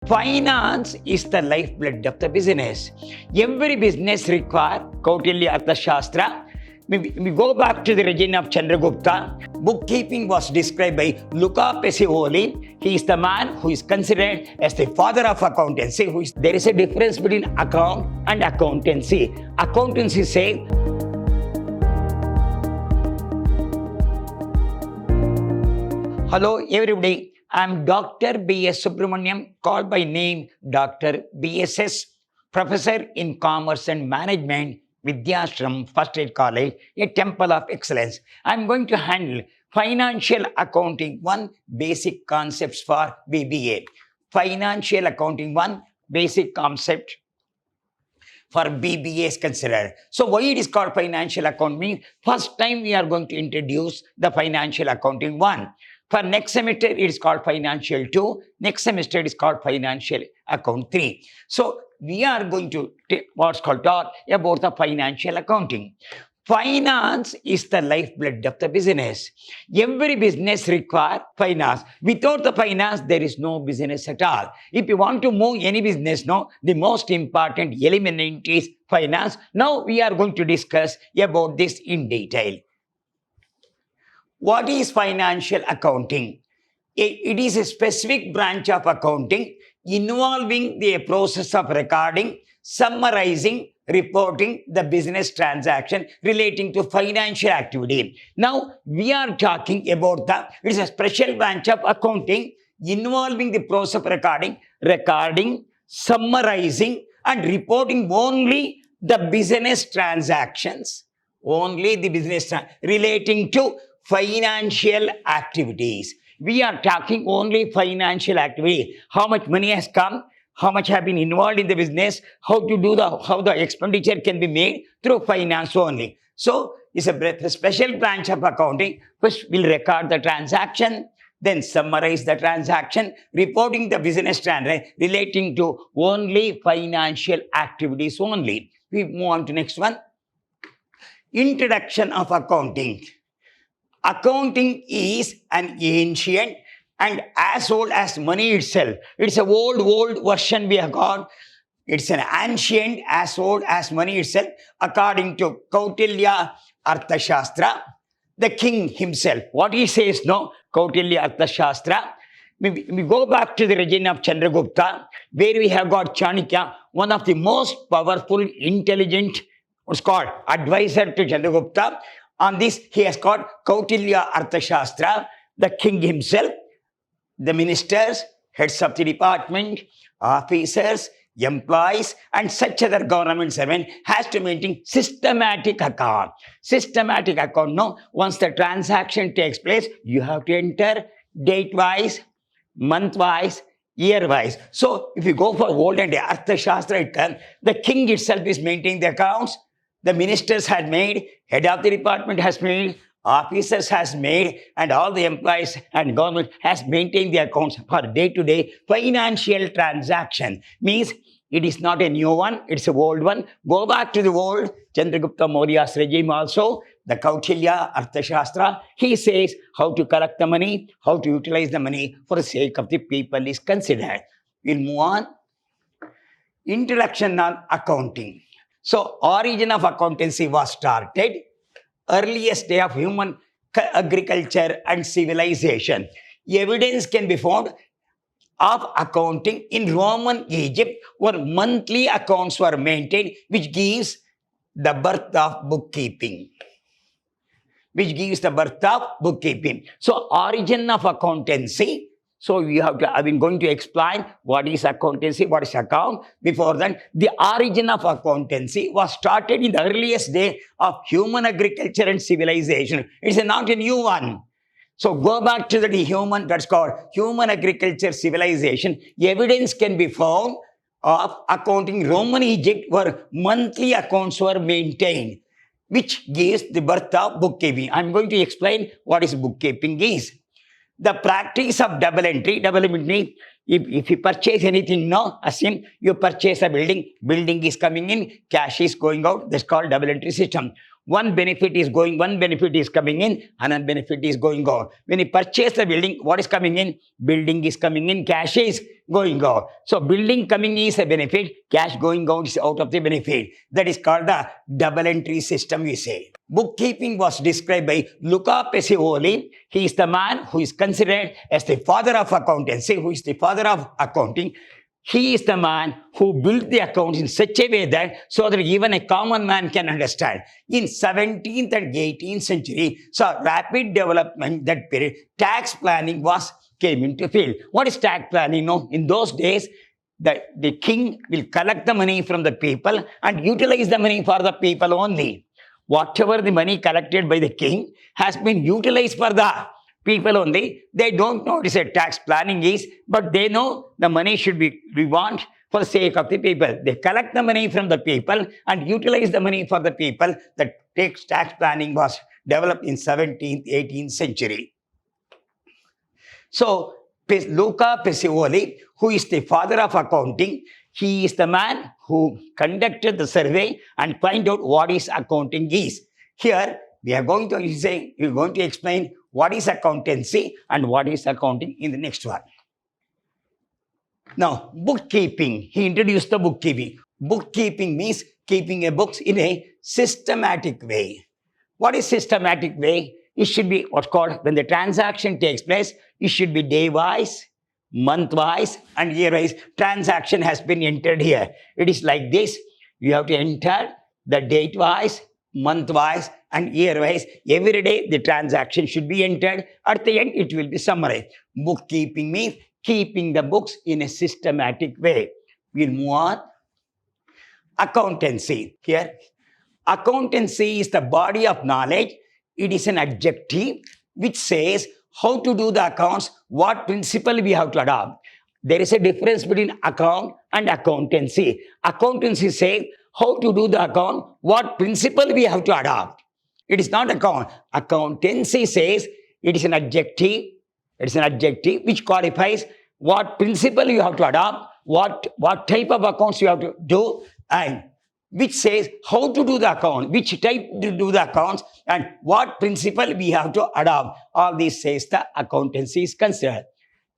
Finance is the lifeblood of the business. Every business requires Kautilya Arthashastra. We go back to the reign of Chandragupta. Bookkeeping was described by Luca Pacioli. He is the man who is considered as the father of accountancy. There is a difference between account and accountancy. Accountancy says, hello everybody. I'm Dr. B.S. Subramaniam, called by name Dr. B.S.S., Professor in Commerce and Management, Vidyashram First Aid College, a temple of excellence. I'm going to handle Financial Accounting 1 Basic Concepts for BBA. Financial Accounting 1 Basic Concept for BBA is considered. So why it is called Financial Accounting? First time we are going to introduce the Financial Accounting 1. For next semester, it is called Financial 2. Next semester, it is called Financial Account 3. So, we are going to take what's called talk about the financial accounting. Finance is the lifeblood of the business. Every business requires finance. Without the finance, there is no business at all. If you want to move any business, the most important element is finance. Now, we are going to discuss about this in detail. What is financial accounting? It is a specific branch of accounting involving the process of recording, summarizing, reporting the business transaction relating to financial activity. Now, we are talking about it is a special branch of accounting involving the process of recording, summarizing, and reporting only the business transactions, relating to financial activities. We are talking only financial activity. How much money has come, how much have been involved in the business, how the expenditure can be made through finance only. So it's a special branch of accounting. First, we'll record the transaction, then summarize the transaction, reporting the business transaction relating to only financial activities only. We move on to next one. Introduction of accounting. Accounting is an ancient and as old as money itself. It's an old version we have got. It's an ancient as old as money itself. According to Kautilya Arthashastra, the king himself. What he says, Kautilya Arthashastra. We go back to the reign of Chandragupta, where we have got Chanakya, one of the most powerful, intelligent, what's called advisor to Chandragupta. On this, he has got Kautilya Arthashastra, the king himself, the ministers, heads of the department, officers, employees, and such other government servants has to maintain systematic account. Systematic account, once the transaction takes place, you have to enter date-wise, month-wise, year-wise. So, if you go for olden day Arthashastra, the king itself is maintaining the accounts. The ministers had made, head of the department has made, officers has made, and all the employees and government has maintained the accounts for day-to-day financial transaction. Means it is not a new one, it's an old one. Go back to the old Chandragupta Maurya's regime also, the Kautilya Arthashastra. He says how to collect the money, how to utilize the money for the sake of the people is considered. We'll move on. Introduction on accounting. So, origin of accountancy was started earliest day of human agriculture and civilization. Evidence can be found of accounting in Roman Egypt, where monthly accounts were maintained, which gives the birth of bookkeeping. So, origin of accountancy. So, I've been going to explain what is accountancy, what is account. Before that, the origin of accountancy was started in the earliest day of human agriculture and civilization. It's not a new one. So, go back to that's called human agriculture civilization. Evidence can be found of accounting Roman Egypt where monthly accounts were maintained, which gives the birth of bookkeeping. I'm going to explain what is bookkeeping is. The practice of double entry means if you purchase anything, assume you purchase a building is coming in, cash is going out, that's called double entry system. One benefit is coming in, another benefit is going out. When you purchase the building, what is coming in? Building is coming in, cash is going out. So building coming is a benefit, cash going out is out of the benefit. That is called the double entry system, we say. Bookkeeping was described by Luca Pacioli. He is the man who is considered as the father of accountancy, who is the father of accounting. He is the man who built the accounts in such a way that so that even a common man can understand. In 17th and 18th century, saw rapid development that period. Tax planning came into field. What is tax planning? No, in those days, the king will collect the money from the people and utilize the money for the people only. Whatever the money collected by the king has been utilized for the people only. They don't know what is a tax planning is, but they know the money should be, we want for the sake of the people. They collect the money from the people and utilize the money for the people. The tax planning was developed in 17th, 18th century. So, Luca Pacioli, who is the father of accounting, he is the man who conducted the survey and find out what is accounting is. Here, we are going to explain what is accountancy and what is accounting in the next one. Now, bookkeeping. He introduced the bookkeeping. Bookkeeping means keeping a books in a systematic way. What is systematic way? It should be what's called, when the transaction takes place, it should be day-wise, month-wise, and year-wise. Transaction has been entered here. It is like this. You have to enter the date-wise, month-wise, and year-wise. Every day, the transaction should be entered. At the end, it will be summarized. Bookkeeping means keeping the books in a systematic way. We'll move on. Accountancy. Here, accountancy is the body of knowledge. It is an adjective which says how to do the accounts, what principle we have to adopt. There is a difference between account and accountancy. Accountancy says how to do the account, what principle we have to adopt. It is not account. Accountancy says it is an adjective. It is an adjective which qualifies what principle you have to adopt, what type of accounts you have to do, and which says how to do the account, which type to do the accounts, and what principle we have to adopt. All this says the accountancy is considered.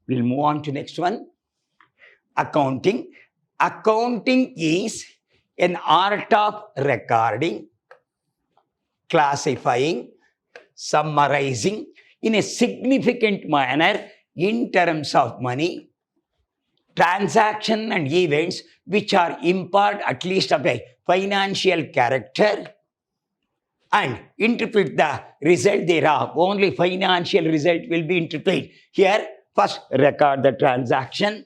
We'll move on to next one. Accounting. Accounting is an art of recording, classifying, summarizing in a significant manner in terms of money, transaction and events which are impart at least of a financial character, and interpret the result thereof. Only financial result will be interpreted. Here, first record the transaction,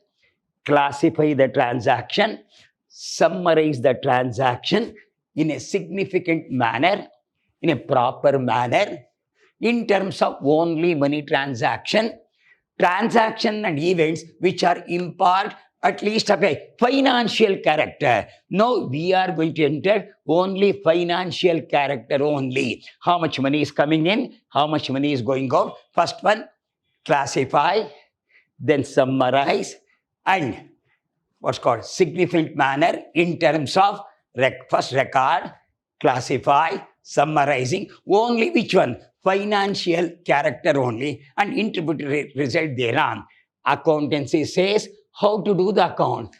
classify the transaction, summarize the transaction in a significant manner, in a proper manner, in terms of only money transaction and events which are impart at least of a financial character. Now we are going to enter only financial character only. How much money is coming in, how much money is going out. First one, classify, then summarize, and what's called significant manner in terms of first record, classify, summarizing, only which one? Financial character only, and interpret result thereon. Accountancy says how to do the account.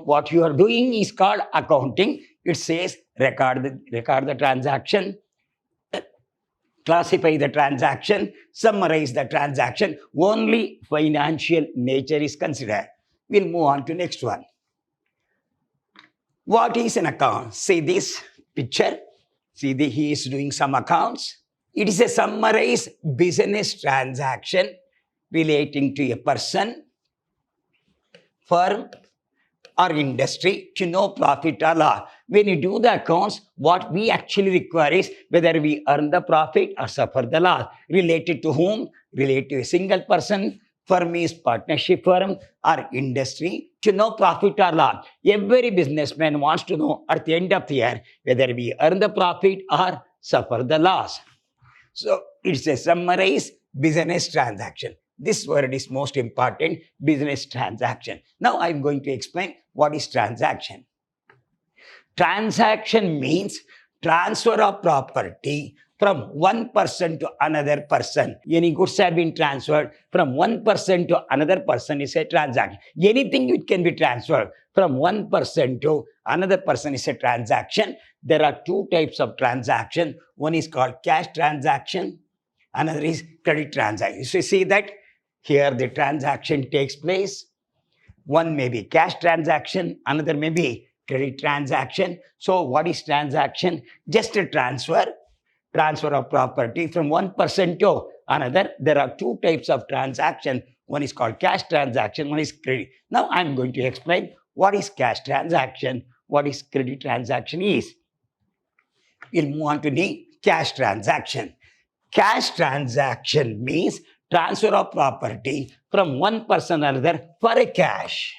What you are doing is called accounting. It says record the transaction, classify the transaction, summarize the transaction. Only financial nature is considered. We'll move on to next one. What is an account? See this picture. See, he is doing some accounts. It is a summarized business transaction relating to a person, firm, or industry to no profit or loss. When you do the accounts, what we actually require is whether we earn the profit or suffer the loss. Related to whom? Related to a single person, firm is partnership firm, or industry to no profit or loss. Every businessman wants to know at the end of the year whether we earn the profit or suffer the loss. So it's a summarized business transaction. This word is most important, business transaction. Now I'm going to explain what is transaction. Transaction means transfer of property from one person to another person. Any goods have been transferred from one person to another person is a transaction. Anything which can be transferred from one person to another person is a transaction. There are two types of transaction. One is called cash transaction, another is credit transaction. So you see that here the transaction takes place. One may be cash transaction, another may be credit transaction. So what is transaction? Just a transfer of property from one person to another. There are two types of transaction. One is called cash transaction, one is credit. Now I'm going to explain what is cash transaction, what is credit transaction is. We'll move on to the cash transaction. Cash transaction means transfer of property from one person to another for a cash.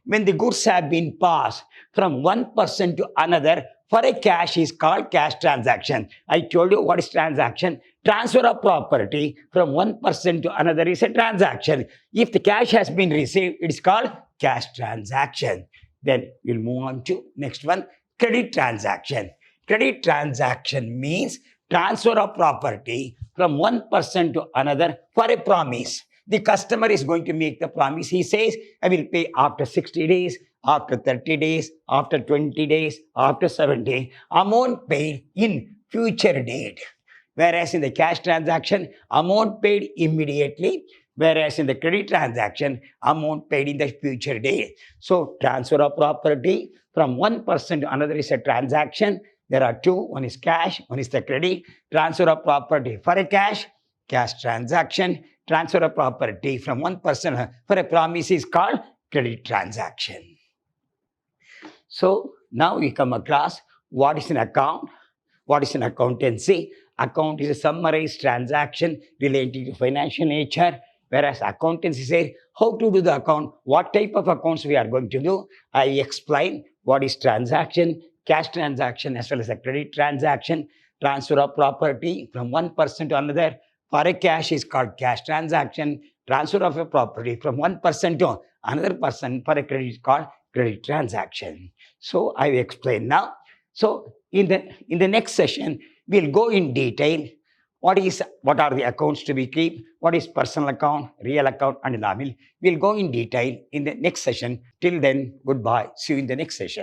When the goods have been passed from one person to another for a cash is called cash transaction. I told you what is transaction. Transfer of property from one person to another is a transaction. If the cash has been received, it is called cash transaction. Then we'll move on to next one, credit transaction. Credit transaction means transfer of property from one person to another for a promise. The customer is going to make the promise. He says, I will pay after 60 days, after 30 days, after 20 days, after 7 days. Amount paid in future date. Whereas in the cash transaction, amount paid immediately. Whereas in the credit transaction, amount paid in the future date. So transfer of property from one person to another is a transaction. There are two. One is cash, one is the credit. Transfer of property for a cash transaction. Transfer of property from one person for a promise is called credit transaction. So now we come across what is an account, what is an accountancy. Account is a summarized transaction relating to financial nature, whereas accountancy says how to do the account, what type of accounts we are going to do. I explain what is transaction, cash transaction as well as a credit transaction. Transfer of property from one person to another for a cash is called cash transaction. Transfer of a property from one person to another person for a credit is called credit transaction. So I will explain now. So in the next session, we'll go in detail what are the accounts to be kept, what is personal account, real account, and nominal. We'll go in detail in the next session. Till then, goodbye. See you in the next session.